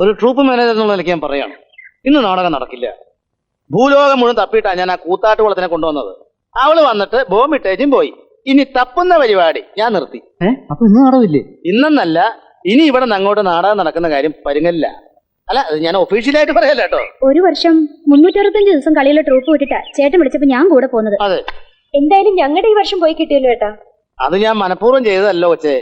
ഒരു troupe manager എന്നുള്ള നിലയ്ക്ക് ഞാൻ പറയാണ്, ഇന്ന് നാടകം നടക്കില്ല. ഭൂലോകം മുഴുവൻ തപ്പിയിട്ടാണ് ഞാൻ ആ കൂത്താട്ടുകുളത്തിനെ കൊണ്ടുവന്നത്. അവള് വന്നിട്ട് ബോംബിട്ടേച്ചും പോയി. ഇനി തപ്പുന്ന പരിപാടി ഞാൻ നിർത്തി. അപ്പൊ ഇന്ന് നാടകമില്ലേ? ഇന്നെന്നല്ല, ഇനി ഇവിടെ നിന്ന് അങ്ങോട്ട് നാടകം നടക്കുന്ന കാര്യം പരിങ്ങല്ല. അല്ല, അത് ഞാൻ ഒഫീഷ്യലായിട്ട് പറയല്ല കേട്ടോ. ഒരു വർഷം 365 ദിവസം കളിയിലെ ട്രൂപ്പ് വിട്ടിട്ടാ ചേട്ടൻ വിളിച്ചപ്പോ ഞാൻ കൂടെ പോകുന്നത്. അതെ, എന്തായാലും ഞങ്ങളുടെ ഈ വർഷം പോയി കിട്ടിയല്ലോ ഏട്ടാ. അത് ഞാൻ മനഃപൂർവ്വം ചെയ്തതല്ലോ കൊച്ചേ.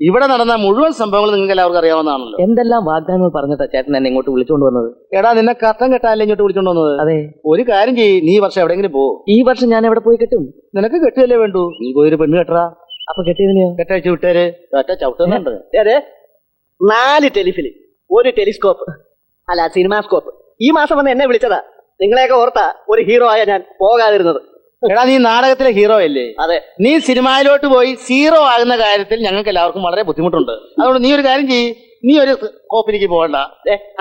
ഇവിടെ നടന്ന മുഴുവൻ സംഭവങ്ങൾ നിങ്ങൾക്ക് എല്ലാവർക്കും അറിയാവുന്നതാണല്ലോ. എന്തെല്ലാം വാഗ്ദാനങ്ങൾ പറഞ്ഞിട്ടാ ചേട്ടൻ എന്നെ ഇങ്ങോട്ട് വിളിച്ചുകൊണ്ട് വന്നത്? എടാ, നിന്നെ കത്തം കെട്ടാല്ലേ ഇങ്ങോട്ട് വിളിച്ചോണ്ട് വന്നത്? അതെ. ഒരു കാര്യം ചെയ്യ്, നീ ഈ വർഷം എവിടെയെങ്കിലും പോ. ഈ വർഷം ഞാൻ എവിടെ പോയി കെട്ടും? നിനക്ക് കെട്ടുകയല്ലേ വേണ്ടു. നീ പോയൊരു പെണ്ണ് കെട്ടറാ. അപ്പൊ കെട്ടിയതിനെയോ? കെട്ടഴിച്ച് വിട്ടേര്. ചവിട്ടുന്നുണ്ട്. അതെ, 4 ടെലിഫിലിം, 1 ടെലിസ്കോപ്പ്, അല്ല സിനിമാസ്കോപ്പ്. ഈ മാസം വന്ന് എന്നെ വിളിച്ചതാ. നിങ്ങളെയൊക്കെ ഓർത്താ ഒരു ഹീറോ ആയ ഞാൻ പോകാതിരുന്നത്. എടാ, നീ നാടകത്തിലെ ഹീറോ അല്ലേ? അതെ. നീ സിനിമയിലോട്ട് പോയി സീറോ ആകുന്ന കാര്യത്തിൽ ഞങ്ങൾക്ക് എല്ലാവർക്കും വളരെ ബുദ്ധിമുട്ടുണ്ട്. അതുകൊണ്ട് നീ ഒരു കാര്യം ചെയ്യ്, നീ ഒരു കോപ്പിലേക്ക് പോകണ്ട.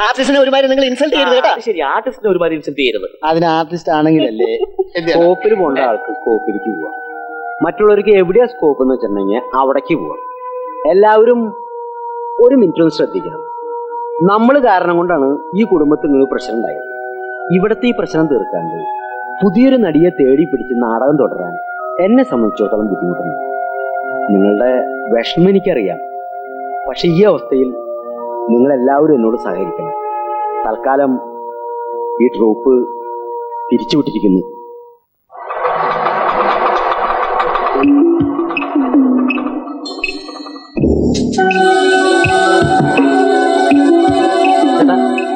ആർട്ടിസ്റ്റിനെ ഒരുമാതിരി നിങ്ങൾ ഇൻസൾട്ട് ചെയ്യരുത് കേട്ടോ. ശരി, ആർട്ടിസ്റ്റിനെ ഒരുമാതിരി ഇൻസൾട്ട് ചെയ്യരുത്. അതിന് ആർട്ടിസ്റ്റ് ആണെങ്കിലല്ലേ. സ്കോപ്പിൽ പോകേണ്ട ആൾക്ക് സ്കോപ്പിലേക്ക് പോവാം. മറ്റുള്ളവർക്ക് എവിടെയാ സ്കോപ്പ് എന്ന് വെച്ചിട്ടുണ്ടെങ്കിൽ അവിടേക്ക് പോവാം. എല്ലാവരും ഒരു മിനിറ്റ് ഒന്ന് ശ്രദ്ധിക്കണം. നമ്മൾ കാരണം കൊണ്ടാണ് ഈ കുടുംബത്തിൽ ഇങ്ങനെ പ്രശ്നം ഉണ്ടായത്. ഇവിടുത്തെ ഈ പ്രശ്നം തീർക്കാണ്ട് പുതിയൊരു നടിയെ തേടി പിടിച്ച് നാടകം തുടരാൻ എന്നെ സംബന്ധിച്ചിടത്തോളം ബുദ്ധിമുട്ടുണ്ട്. നിങ്ങളുടെ വിഷമം എനിക്കറിയാം. പക്ഷെ ഈ അവസ്ഥയിൽ നിങ്ങളെല്ലാവരും എന്നോട് സഹകരിക്കണം. തൽക്കാലം ഈ ട്രൂപ്പ് പിരിച്ചുവിട്ടിരിക്കുന്നു.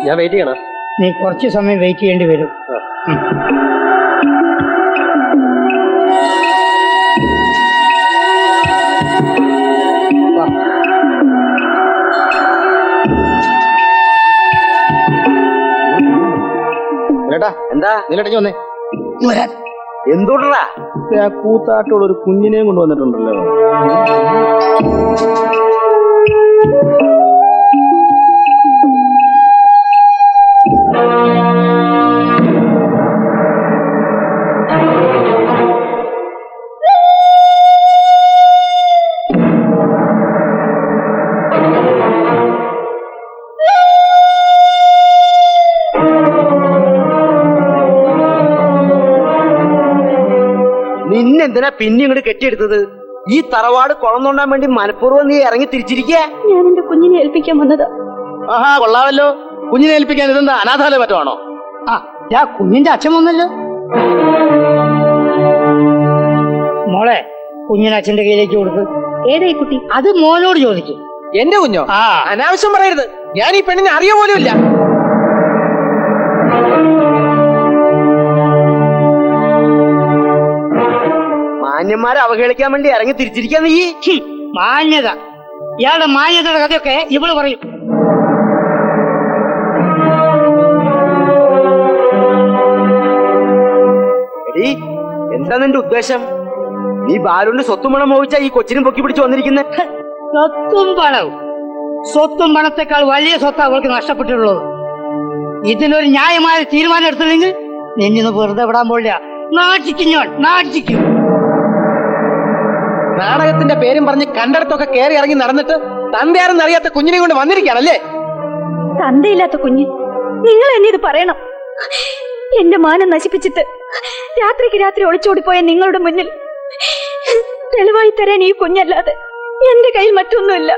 ഞാൻ വെയിറ്റ് ചെയ്യണം. നീ കുറച്ച് സമയം വെയിറ്റ് ചെയ്യേണ്ടി വരും. എന്താ നിലടഞ്ഞു വന്നേ? എന്തുകൊണ്ടാ? ആ കൂത്താട്ടോട് ഒരു കുഞ്ഞിനെയും കൊണ്ടുവന്നിട്ടുണ്ടല്ലോ. നിന്നെന്തിനാ പിന്നെ ഇങ്ങോട്ട് കെട്ടിയെടുത്തത്? ഈ തറവാട് കുളം തോണ്ടാൻ വേണ്ടി മനഃപൂർവ്വം നീ ഇറങ്ങി തിരിച്ചിരിക്കുക. ഞാൻ എന്റെ കുഞ്ഞിനെ ഏൽപ്പിക്കാൻ വന്നത്. ആഹാ, കൊള്ളാമല്ലോ. കുഞ്ഞിനെ ഏൽപ്പിക്കാൻ ഇതെന്താ അനാഥാലയം പറ്റുവാണോ? ആ കുഞ്ഞിന്റെ അച്ഛൻ വന്നല്ലോ. മോളെ, കുഞ്ഞിനെ അച്ഛന്റെ കയ്യിലേക്ക് കൊടുക്ക്. ഏതായി കുട്ടി? അത് മോനോട് ചോദിക്കും. എന്റെ കുഞ്ഞോ? ആ, അനാവശ്യം പറയരുത്. ഞാൻ ഈ പെണ്ണിനെ അറിയ പോലും ഇല്ല. മാന്യന്മാരെ അവഹേളിക്കാൻ വേണ്ടി ഇറങ്ങി തിരിച്ചിരിക്കാൻ നീ. മാന്യത, ഇയാളുടെ മാന്യതയുടെ കഥയൊക്കെ ഇവള് പറയും. എടീ, എന്താ നിന്റെ ഉദ്ദേശം? നീ ബാലുണ്ട് സ്വത്തും പണം മോഹിച്ചാ ഈ കൊച്ചിനും പൊക്കി പിടിച്ചു വന്നിരിക്കുന്നെ? സ്വത്തും പണവും. സ്വത്തും പണത്തെക്കാൾ വലിയ സ്വത്ത് അവൾക്ക് നഷ്ടപ്പെട്ടിട്ടുള്ളത്. ഇതിനൊരു ന്യായമായ തീരുമാനം എടുത്തില്ലെങ്കിൽ നിന്നിന്ന് വെറുതെ വിടാൻ പോലില്ല. നാട്ടിക്കും ഞാൻ, നാട്ടിക്കും. നാടകത്തിന്റെ പേരും പറഞ്ഞ് കണ്ടിടത്തൊക്കെ കയറി ഇറങ്ങി നടന്നിട്ട് തന്തയാരെന്ന് അറിയാത്ത കുഞ്ഞിനെ കൊണ്ട് വന്നിരിക്കുകയാണല്ലേ? തന്തയില്ലാത്ത കുഞ്ഞ്, നിങ്ങൾ എന്നെ ഇത് പറയണം? എന്റെ മാനം നശിപ്പിച്ചിട്ട് രാത്രിക്ക് രാത്രി ഒളിച്ചോടിപ്പോയ നിങ്ങളുടെ മുന്നിൽ തെളിവായി തരാൻ ഈ കുഞ്ഞല്ലാതെ എന്റെ കയ്യിൽ മറ്റൊന്നുമില്ല.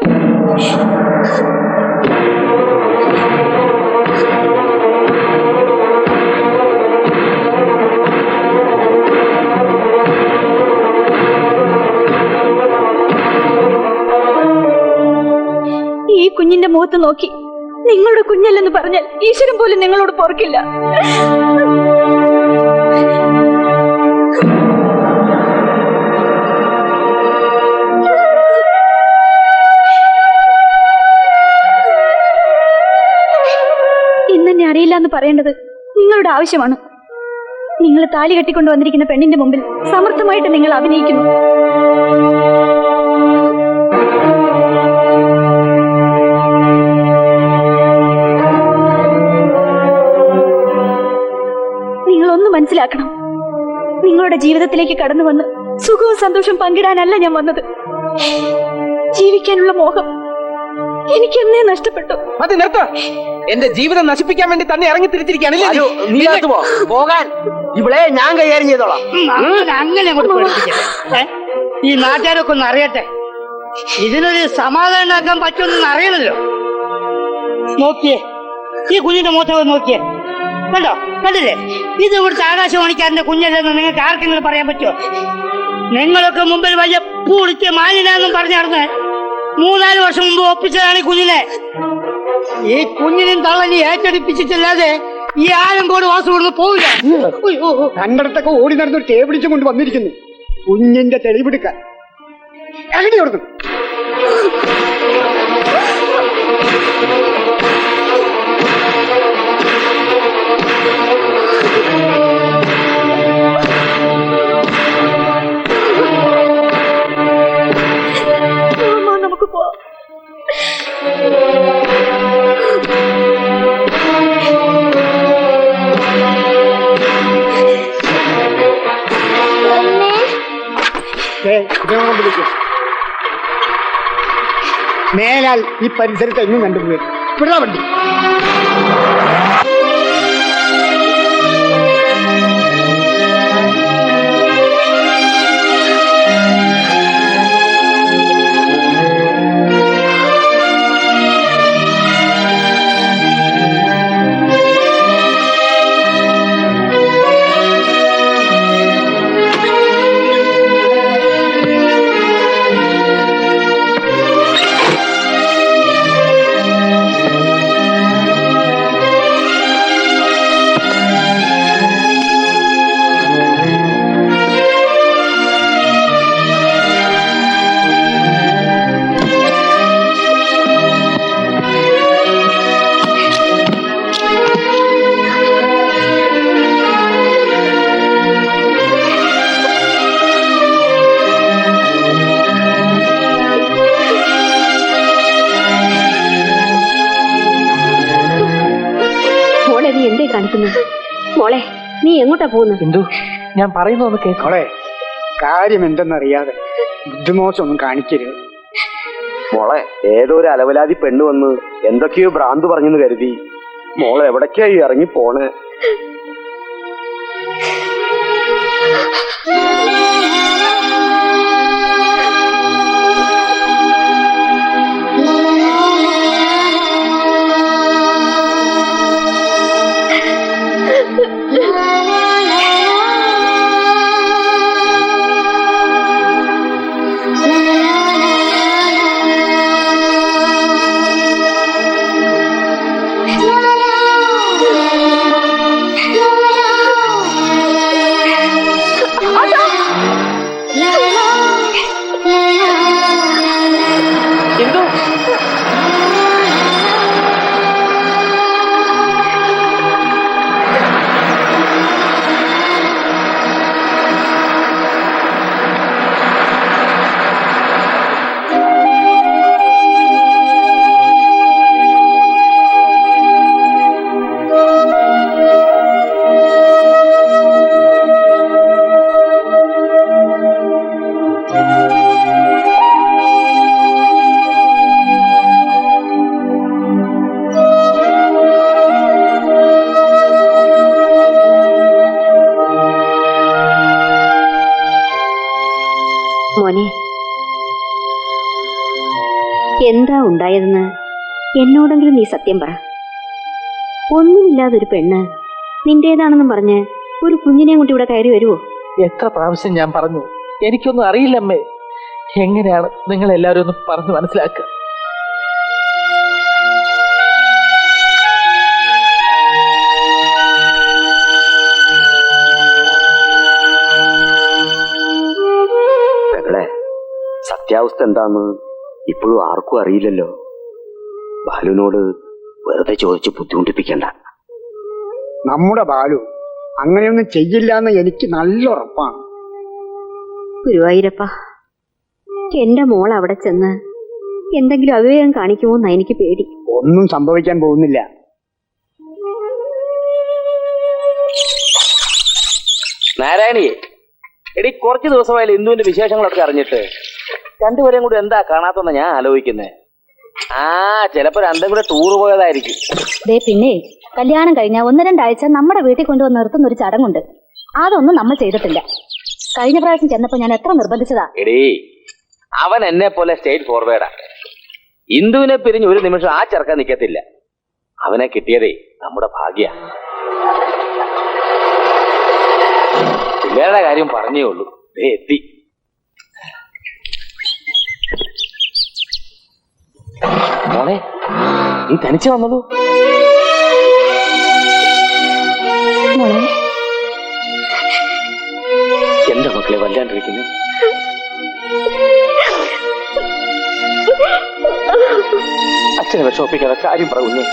ഈ കുഞ്ഞിന്റെ മുഖത്ത് നോക്കി നിങ്ങളുടെ കുഞ്ഞല്ലെന്ന് പറഞ്ഞാൽ ഈശ്വരൻ പോലും നിങ്ങളോട് പൊറുക്കില്ല. ഇന്നെന്നെ അറിയില്ല എന്ന് പറയേണ്ടത് നിങ്ങളുടെ ആവശ്യമാണ്. നിങ്ങൾ താലി കെട്ടിക്കൊണ്ട് വന്നിരിക്കുന്ന പെണ്ണിന്റെ മുമ്പിൽ സമർത്ഥമായിട്ട് നിങ്ങൾ അഭിനയിക്കുന്നു. മനസ്സിലാക്കണം, നിങ്ങളുടെ ജീവിതത്തിലേക്ക് കടന്നു വന്ന് സുഖവും സന്തോഷവും പങ്കിടാനല്ല ഞാൻ വന്നത്. ജീവിക്കാനുള്ള മോഹം എനിക്കെന്നേ നഷ്ടപ്പെട്ടു. മതി നിർത്ത. എന്റെ ജീവിതം നശിപ്പിക്കാൻ വേണ്ടി തന്നെ ഇറങ്ങി തിരിച്ചിരിക്കുകയാണല്ലേ നീ അകത്ത് പോകാൻ. ഇവിടെ ഞാൻ കൈകാര്യം ചെയ്തോളാം. അങ്ങനെ അങ്ങോട്ട് പേടിപ്പിക്കട്ടെ. ഈ നാട്ടുകാരൊക്കെ ഒന്ന് അറിയട്ടെ, ഇതിനൊരു സമാധാനം ഉണ്ടാക്കാൻ പറ്റുമെന്ന് അറിയണല്ലോ. നോക്കിയേ, ഈ കുഞ്ഞിന്റെ മുഖത്ത് നോക്കിയേ, കണ്ടോ? കണ്ടില്ലേ? ഇത് ഇവിടുത്തെ ആകാശവാണിക്കാരന്റെ കുഞ്ഞല്ലെന്ന് നിങ്ങൾക്ക് ആർക്കെങ്കിലും പറയാൻ പറ്റുമോ? നിങ്ങളൊക്കെ മുമ്പിൽ വലിയ പൂളിച്ച് മാലിനാന്നും പറഞ്ഞു നടന്ന് 3-4 വർഷം മുമ്പ് ഒപ്പിച്ചതാണ് ഈ കുഞ്ഞിനെ. ഈ കുഞ്ഞിനും തള്ളനി ഏറ്റെടുപ്പിച്ചിട്ടില്ലാതെ ഈ ആലങ്കോട് വാസം കൊടുത്ത് പോവില്ല. കണ്ടടത്തൊക്കെ ഓടി നടന്നൊരു ടേബിളിച്ചും കൊണ്ട് വന്നിരിക്കുന്നു കുഞ്ഞിന്റെ തെളിവെടുക്കാൻ. എങ്ങനെ കൊടുത്തു? നമുക്ക് പോവാം. മേലാൽ ഈ പരിസരത്ത് എങ്ങും കണ്ടുപോയി വിടാ വണ്ടി. മോളെ, നീ എങ്ങോട്ടാ പോകുന്നത്? എന്തു ഞാൻ പറയുന്നൊന്ന് കേൾക്കോളെ. കാര്യം എന്തെന്നറിയാതെ ബുദ്ധിമോശമൊന്നും കാണിക്കരുത്. മോളെ, ഏതോ ഒരു അലവലാതി പെണ്ണ് വന്ന് എന്തൊക്കെയോ ഭ്രാന്ത് പറഞ്ഞെന്ന് കരുതി മോളെ എവിടേക്കായി ഇറങ്ങി പോണേ? മോനെ, എന്താ ഉണ്ടായതെന്ന് എന്നോടെങ്കിലും നീ സത്യം പറ. ഒന്നുമില്ലാതൊരു പെണ്ണ് നിന്റേതാണെന്നും പറഞ്ഞ് ഒരു കുഞ്ഞിനെയും കൊണ്ട് ഇവിടെ കയറി വരുവോ? എത്ര പ്രാവശ്യം ഞാൻ പറഞ്ഞു, എനിക്കൊന്നും അറിയില്ലമ്മേ. എങ്ങനെയാണ് നിങ്ങൾ എല്ലാവരും ഒന്ന് പറഞ്ഞു മനസ്സിലാക്കുക? സത്യാവസ്ഥ എന്താന്ന് ഇപ്പോഴും ആർക്കും അറിയില്ലല്ലോ. ബാലുവിനോട് വെറുതെ ചോദിച്ച് ബുദ്ധിമുട്ടിപ്പിക്കണ്ട. നമ്മുടെ ബാലു അങ്ങനെയൊന്നും ചെയ്യില്ല എന്ന് എനിക്ക് നല്ല ഉറപ്പാണ്. ഗുരുവായൂരപ്പ, എന്റെ മോൾ അവിടെ ചെന്ന് എന്തെങ്കിലും അവിവേകം കാണിക്കുമോന്നാ എനിക്ക് പേടി. ഒന്നും സംഭവിക്കാൻ പോകുന്നില്ല. നാരായണിയെ, എടി കുറച്ച് ദിവസമായാലും ഇന്ദുവിന്റെ വിശേഷങ്ങളൊക്കെ അറിഞ്ഞിട്ട് രണ്ടുപേരെയും കൂടി എന്താ കാണാത്തെന്ന് ഞാൻ ആലോചിക്കുന്നേ. ആ ചിലപ്പോ രണ്ടും കൂടെ ടൂർ പോയതായിരിക്കും. ദേ പിന്നെ കല്യാണം കഴിഞ്ഞ 1-2 ആഴ്ച നമ്മുടെ വീട്ടിൽ കൊണ്ടുവന്ന് നിർത്തുന്ന ഒരു ചടങ്ങുണ്ട്. അതൊന്നും നമ്മൾ ചെയ്തിട്ടില്ല. കഴിഞ്ഞ പ്രാവശ്യം ചെന്നപ്പോ ഞാൻ എത്ര നിർബന്ധിച്ചതാ. എടീ അവൻ എന്നെ പോലെ സ്റ്റേറ്റ് ഫോർവേഡാ. ഇന്ദുവിനെ പിരിഞ്ഞ് ഒരു നിമിഷം ആ ചെറുക്കാൻ നിൽക്കത്തില്ല. അവനെ കിട്ടിയതേ നമ്മുടെ ഭാഗ്യ. പിള്ളേരുടെ കാര്യം പറഞ്ഞേ ഉള്ളൂ, ദേ എത്തി. മോളെ നീ തനിച്ച് വന്നോളൂ. മോളെ എന്താ മക്കളെ വല്ലാണ്ടിരിക്കുന്നത്? അച്ഛനെ വിഷമിപ്പിക്കാതെ കാര്യം പറയുന്നു.